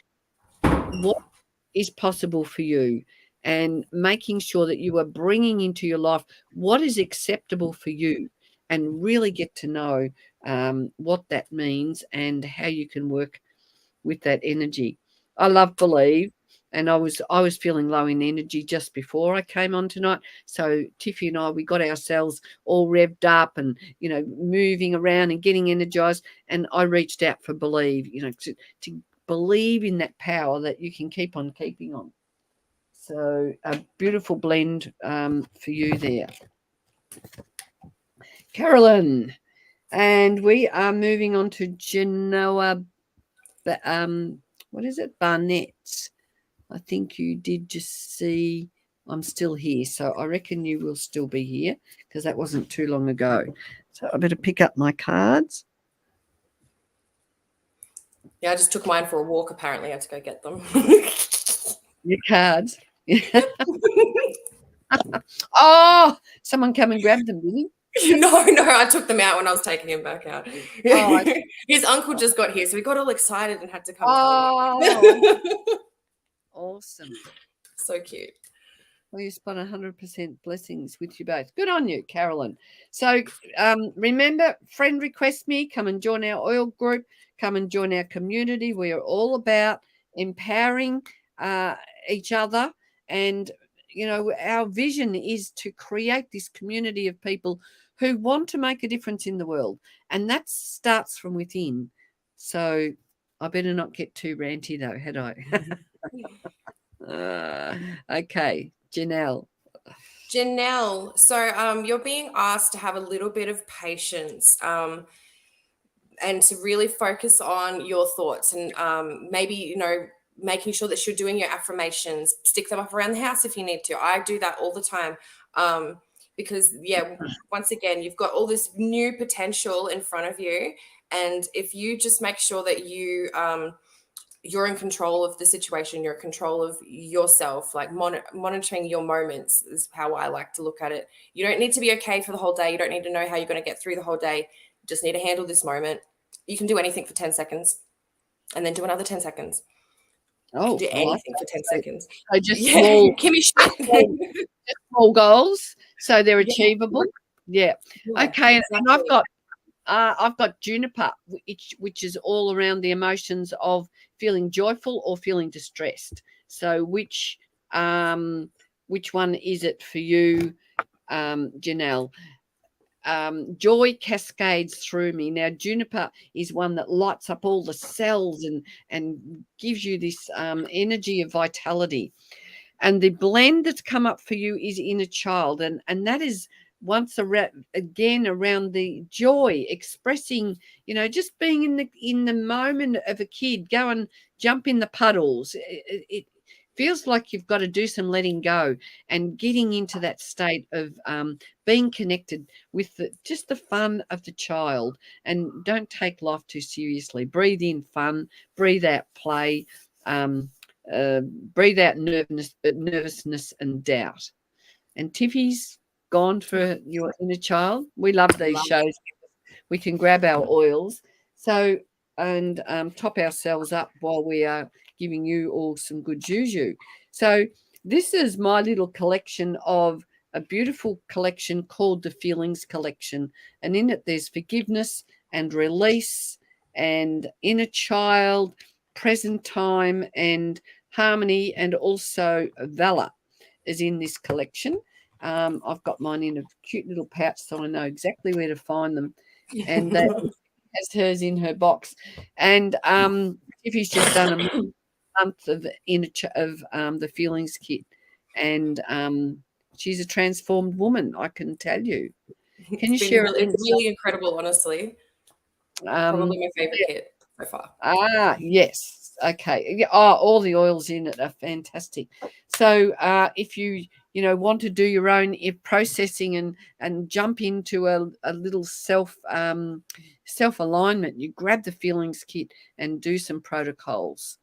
what is possible for you and making sure that you are bringing into your life what is acceptable for you and really get to know what that means and how you can work with that energy. I love believe, and I was feeling low in energy just before I came on tonight. So Tiffy and I, we got ourselves all revved up and moving around and getting energized. And I reached out for believe, to believe in that power that you can keep on keeping on. So a beautiful blend for you there, Carolyn. And we are moving on to Genoa. What is it? Barnett. I think you did just see I'm still here. So I reckon you will still be here because that wasn't too long ago. So I better pick up my cards. Yeah, I just took mine for a walk. Apparently, I had to go get them. Your cards. Oh, someone come and grabbed them, did he? No, I took them out when I was taking him back out. Oh, his uncle just got here, so he got all excited and had to come tell me. Awesome. So cute. Well, you spun 100% blessings with you both. Good on you, Carolyn. So remember, friend request me, come and join our oil group, come and join our community. We are all about empowering each other and our vision is to create this community of people who want to make a difference in the world, and that starts from within. So I better not get too ranty though, had I? Okay, Janelle. Janelle, so you're being asked to have a little bit of patience and to really focus on your thoughts, and maybe, making sure that you're doing your affirmations, stick them up around the house if you need to. I do that all the time. Because once again, you've got all this new potential in front of you. And if you just make sure that you're in control of the situation, you're in control of yourself, like monitoring your moments is how I like to look at it. You don't need to be okay for the whole day. You don't need to know how you're going to get through the whole day. You just need to handle this moment. You can do anything for 10 seconds and then do another 10 seconds. Oh, do anything for 10 seconds. So just small, small goals, so they're Yeah. achievable. Yeah. Okay, exactly. and I've got Juniper, which is all around the emotions of feeling joyful or feeling distressed. So which one is it for you, Janelle? Joy cascades through me. Now, Juniper is one that lights up all the cells and gives you this energy of vitality. And the blend that's come up for you is inner child, and that is once again around the joy, expressing, just being in the moment of a kid. Go and jump in the puddles. It feels like you've got to do some letting go and getting into that state of being connected with just the fun of the child, and don't take life too seriously. Breathe in fun, breathe out play, breathe out nervousness and doubt. And Tiffy's gone for your inner child. We love these shows. We can grab our oils and top ourselves up while we are giving you all some good juju. So this is my little collection of a beautiful collection called the Feelings Collection. And in it, there's forgiveness and release and inner child, present time and harmony, and also valor is in this collection. I've got mine in a cute little pouch, so I know exactly where to find them. And that has hers in her box. And Tiffy's just done a month of the Feelings Kit, and she's a transformed woman, I can tell you. Can you share? It's really incredible, honestly. Probably my favorite kit so far. Yes. Okay. All the oils in it are fantastic. So if you want to do your own processing and jump into a little self alignment, you grab the Feelings Kit and do some protocols.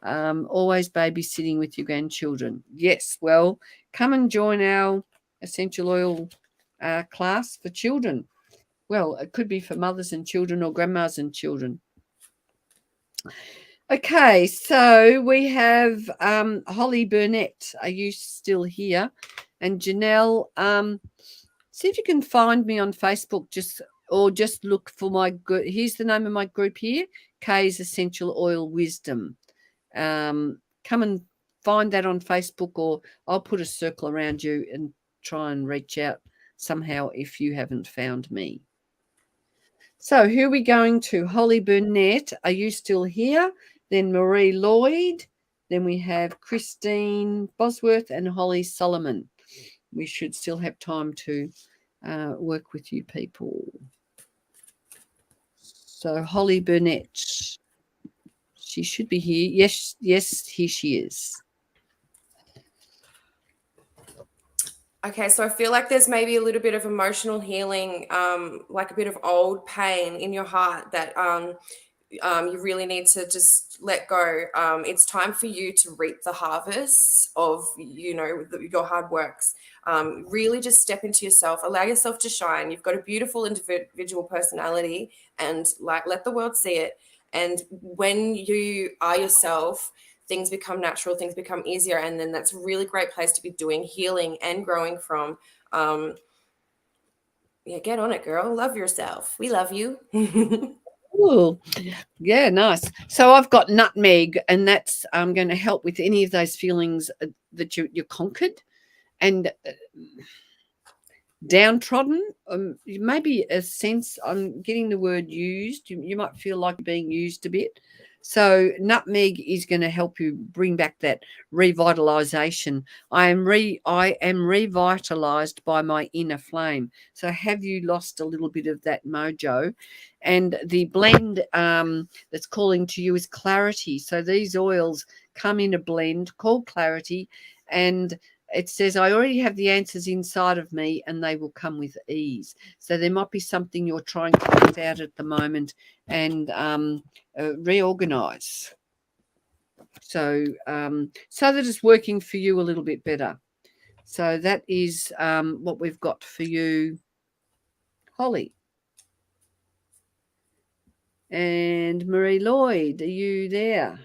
Always babysitting with your grandchildren. Yes. Well, come and join our essential oil class for children. Well, it could be for mothers and children or grandmas and children. Okay, so we have Holly Burnett. Are you still here? And Janelle, see if you can find me on Facebook, just look for my group. Here's the name of my group here, Kay's Essential Oil Wisdom. Come and find that on Facebook, or I'll put a circle around you and try and reach out somehow if you haven't found me. So who are we going to? Holly Burnett, are you still here? Then Marie Lloyd. Then we have Christine Bosworth and Holly Solomon. We should still have time to work with you people. So Holly Burnett, she should be here. Yes, here she is. Okay, so I feel like there's maybe a little bit of emotional healing, like a bit of old pain in your heart that you really need to just let go. It's time for you to reap the harvest of, your hard works. Really just step into yourself, allow yourself to shine. You've got a beautiful individual personality, and let the world see it. And when you are yourself, things become natural, things become easier. And then that's a really great place to be doing healing and growing from. Get on it, girl. Love yourself. We love you. Oh, yeah, nice. So I've got nutmeg, and that's going to help with any of those feelings that you conquered. and downtrodden, maybe a sense, I'm getting the word used, you might feel like being used a bit. So nutmeg is going to help you bring back that revitalization. I am revitalized by my inner flame. So have you lost a little bit of that mojo? And the blend that's calling to you is clarity. So these oils come in a blend called clarity, and it says, I already have the answers inside of me and they will come with ease. So there might be something you're trying to get out at the moment and reorganize. So that it's working for you a little bit better. So that is what we've got for you, Holly. And Marie Lloyd, are you there?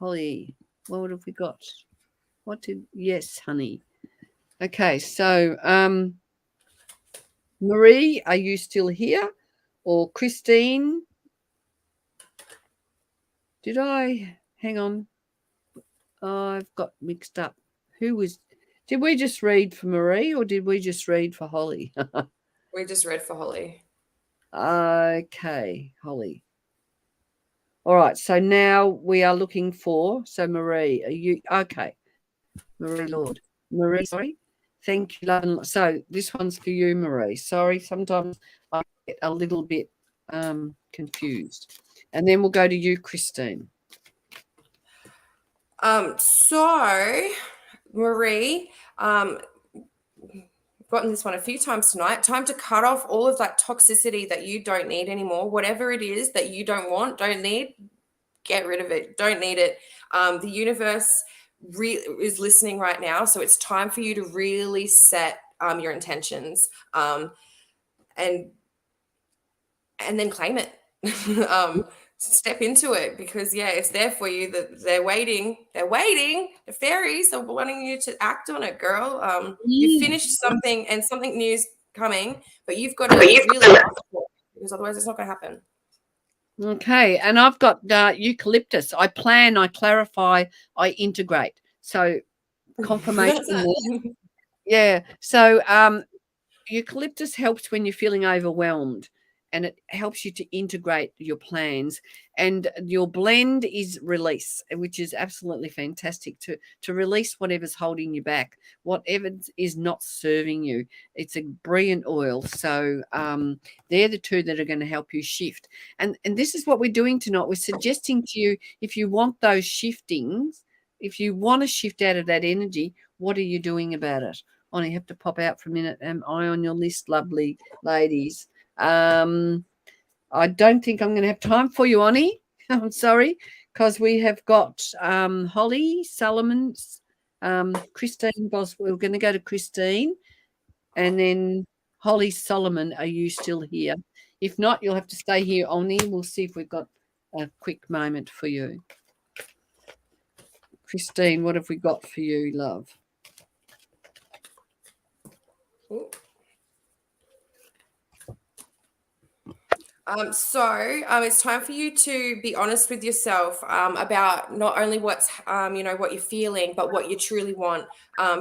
Holly, what have we got? Yes, honey. Okay, so Marie, are you still here? Or Christine? Hang on. I've got mixed up. Did we just read for Marie or did we just read for Holly? We just read for Holly. Okay, Holly. All right, so now we are looking for, so Marie, are you, okay. Marie, sorry. Thank you, love. So this one's for you, Marie. Sorry, sometimes I get a little bit confused. And then we'll go to you, Christine. So Marie, gotten this one a few times tonight. Time to cut off all of that toxicity that you don't need anymore. Whatever it is that you don't want, don't need, get rid of it. Don't need it. The universe is listening right now, so it's time for you to really set your intentions and then claim it. Step into it, because it's there for you. That they're waiting. The fairies are wanting you to act on it, girl. You finished something and something new is coming, but you've got to really ask for it, because otherwise it's not going to happen. Okay, and I've got eucalyptus. I plan, I clarify, I integrate. So confirmation. Yeah. So eucalyptus helps when you're feeling overwhelmed, and it helps you to integrate your plans. And your blend is release, which is absolutely fantastic to release whatever's holding you back, whatever is not serving you. It's a brilliant oil. So they're the two that are going to help you shift. And this is what we're doing tonight. We're suggesting to you, if you want those shiftings, if you want to shift out of that energy, what are you doing about it? I have to pop out for a minute. Am I on your list, lovely ladies? I don't think I'm going to have time for you, Ani. I'm sorry, because we have got Holly Solomon, Christine Boswell. We're going to go to Christine, and then Holly Solomon. Are you still here? If not, you'll have to stay here, Ani. We'll see if we've got a quick moment for you. Christine, what have we got for you, love? It's time for you to be honest with yourself about not only what's what you're feeling, but what you truly want.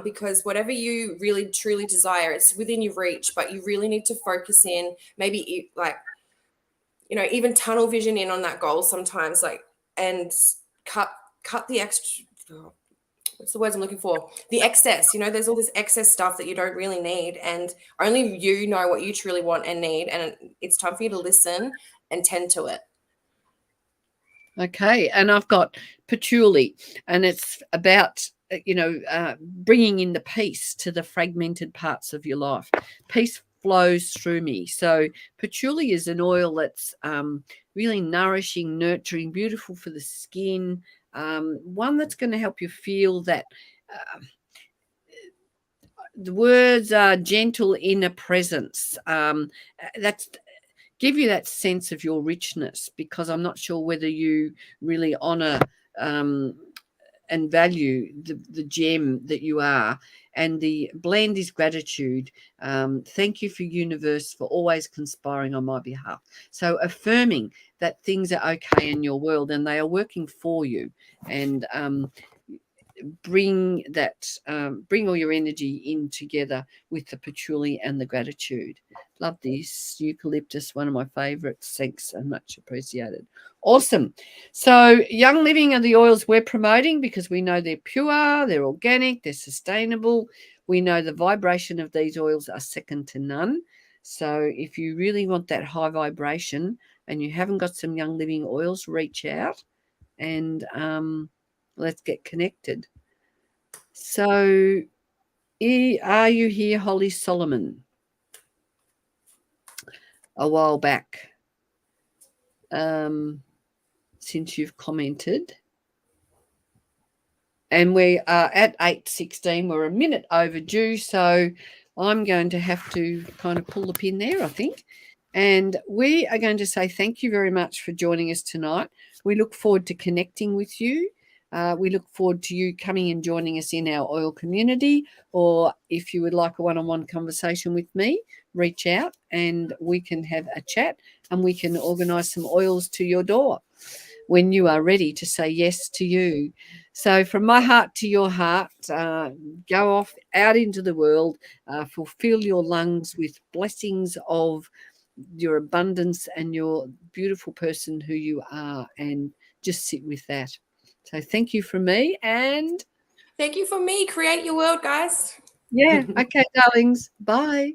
Because whatever you really truly desire, it's within your reach, but you really need to focus in, maybe even tunnel vision in on that goal sometimes, and cut the extra. What's the words I'm looking for? The excess. There's all this excess stuff that you don't really need, and only you know what you truly want and need, and it's time for you to listen and tend to it. Okay, and I've got patchouli, and it's about bringing in the peace to the fragmented parts of your life. Peace flows through me. So patchouli is an oil that's really nourishing, nurturing, beautiful for the skin. One that's going to help you feel that the words are gentle inner presence. That's give you that sense of your richness, because I'm not sure whether you really honor and value the gem that you are. And the blend is gratitude. Thank you for universe for always conspiring on my behalf. So affirming that things are okay in your world and they are working for you. And bring all your energy in together with the patchouli and the gratitude. Love this eucalyptus, one of my favorites. Thanks and much appreciated. Awesome. So Young Living are the oils we're promoting because we know they're pure, they're organic, they're sustainable. We know the vibration of these oils are second to none. So if you really want that high vibration and you haven't got some Young Living oils, reach out and let's get connected. So are you here, Holly Solomon? A while back, since you've commented. And we are at 8:16. We're a minute overdue, so I'm going to have to kind of pull the pin there, I think. And we are going to say thank you very much for joining us tonight. We look forward to connecting with you. We look forward to you coming and joining us in our oil community, or if you would like a one-on-one conversation with me, reach out and we can have a chat and we can organise some oils to your door when you are ready to say yes to you. So from my heart to your heart, go off out into the world, fulfill your lungs with blessings of your abundance and your beautiful person who you are, and just sit with that. So thank you from me, and thank you for me. Create your world, guys. yeah. Okay, darlings. Bye.